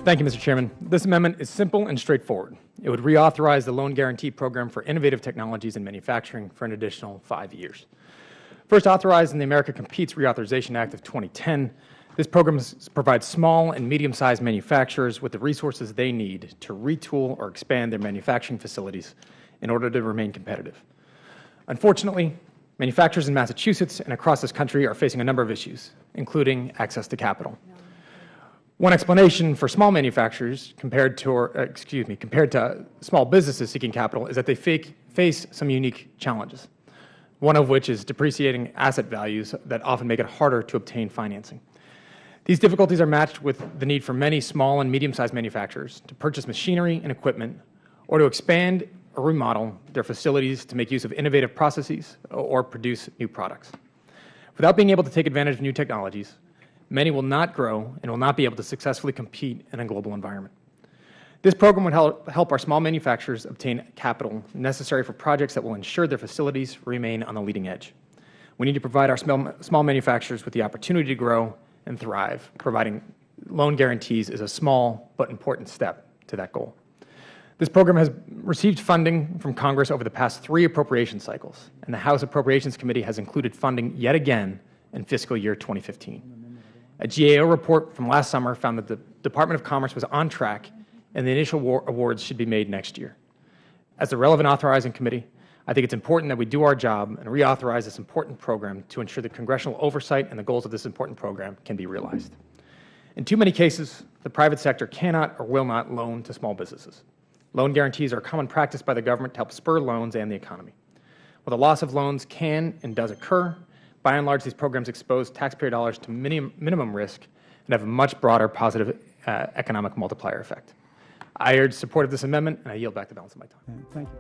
Thank you, Mr. Chairman. This amendment is simple and straightforward. It would reauthorize the Loan Guarantee Program for Innovative Technologies in Manufacturing for an additional 5 years. First authorized in the America Competes Reauthorization Act of 2010, this program provides small and medium-sized manufacturers with the resources they need to retool or expand their manufacturing facilities in order to remain competitive. Unfortunately, manufacturers in Massachusetts and across this country are facing a number of issues, including access to capital. One explanation for small manufacturers compared to small businesses seeking capital is that they face some unique challenges, one of which is depreciating asset values that often make it harder to obtain financing. These difficulties are matched with the need for many small and medium-sized manufacturers to purchase machinery and equipment or to expand or remodel their facilities to make use of innovative processes or produce new products. Without being able to take advantage of new technologies, many will not grow and will not be able to successfully compete in a global environment. This program would help our small manufacturers obtain capital necessary for projects that will ensure their facilities remain on the leading edge. We need to provide our small manufacturers with the opportunity to grow and thrive. Providing loan guarantees is a small but important step to that goal. This program has received funding from Congress over the past 3 appropriation cycles, and the House Appropriations Committee has included funding yet again in fiscal year 2015. A GAO report from last summer found that the Department of Commerce was on track and the initial awards should be made next year. As the relevant authorizing committee, I think it's important that we do our job and reauthorize this important program to ensure that congressional oversight and the goals of this important program can be realized. In too many cases, the private sector cannot or will not loan to small businesses. Loan guarantees are a common practice by the government to help spur loans and the economy. While the loss of loans can and does occur, by and large, these programs expose taxpayer dollars to minimum risk and have a much broader positive economic multiplier effect. I urge support of this amendment, and I yield back the balance of my time. Thank you.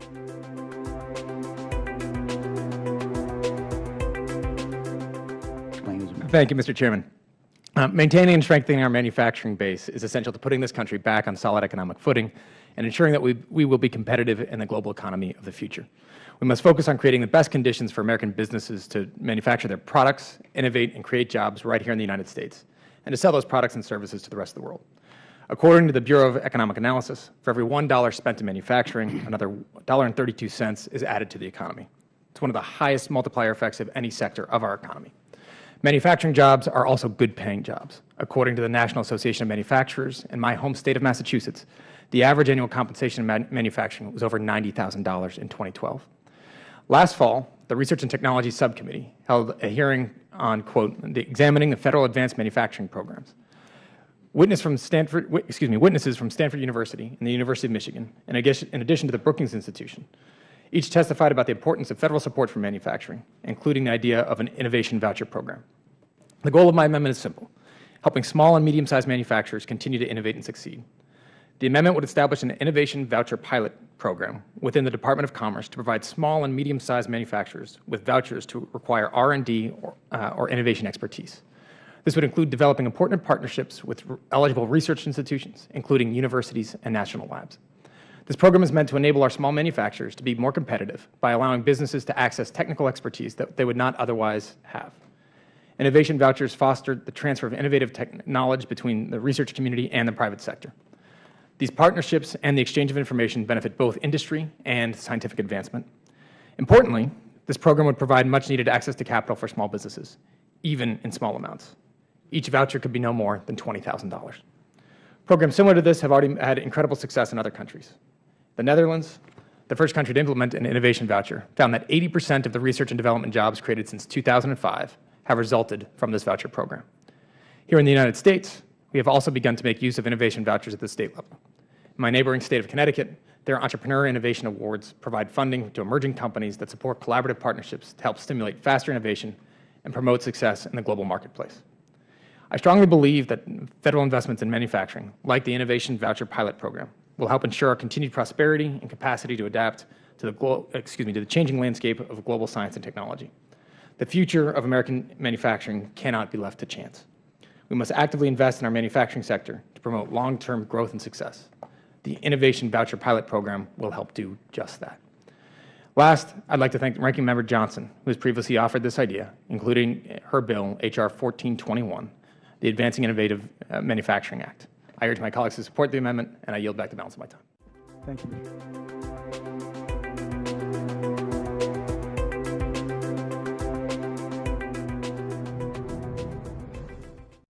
Thank you, Mr. Chairman. Maintaining and strengthening our manufacturing base is essential to putting this country back on solid economic footing and ensuring that we will be competitive in the global economy of the future. We must focus on creating the best conditions for American businesses to manufacture their products, innovate, and create jobs right here in the United States, and to sell those products and services to the rest of the world. According to the Bureau of Economic Analysis, for every $1 spent in manufacturing, another $1.32 is added to the economy. It's one of the highest multiplier effects of any sector of our economy. Manufacturing jobs are also good-paying jobs. According to the National Association of Manufacturers in my home state of Massachusetts, the average annual compensation in manufacturing was over $90,000 in 2012. Last fall, the Research and Technology Subcommittee held a hearing on, quote, examining the federal advanced manufacturing programs. Witnesses from Stanford University and the University of Michigan, in addition to the Brookings Institution, each testified about the importance of federal support for manufacturing, including the idea of an innovation voucher program. The goal of my amendment is simple: helping small and medium-sized manufacturers continue to innovate and succeed. The amendment would establish an innovation voucher pilot program within the Department of Commerce to provide small and medium-sized manufacturers with vouchers to require R&D or innovation expertise. This would include developing important partnerships with eligible research institutions, including universities and national labs. This program is meant to enable our small manufacturers to be more competitive by allowing businesses to access technical expertise that they would not otherwise have. Innovation vouchers foster the transfer of innovative knowledge between the research community and the private sector. These partnerships and the exchange of information benefit both industry and scientific advancement. Importantly, this program would provide much-needed access to capital for small businesses, even in small amounts. Each voucher could be no more than $20,000. Programs similar to this have already had incredible success in other countries. The Netherlands, the first country to implement an innovation voucher, found that 80% of the research and development jobs created since 2005 have resulted from this voucher program. Here in the United States, we have also begun to make use of innovation vouchers at the state level. In my neighboring state of Connecticut, their Entrepreneur Innovation Awards provide funding to emerging companies that support collaborative partnerships to help stimulate faster innovation and promote success in the global marketplace. I strongly believe that federal investments in manufacturing, like the Innovation Voucher Pilot Program, will help ensure our continued prosperity and capacity to adapt to the changing landscape of global science and technology. The future of American manufacturing cannot be left to chance. We must actively invest in our manufacturing sector to promote long-term growth and success. The Innovation Voucher Pilot Program will help do just that. Last, I'd like to thank Ranking Member Johnson, who has previously offered this idea, including her bill, H.R. 1421, the Advancing Innovative Manufacturing Act. I urge my colleagues to support the amendment, and I yield back the balance of my time. Thank you.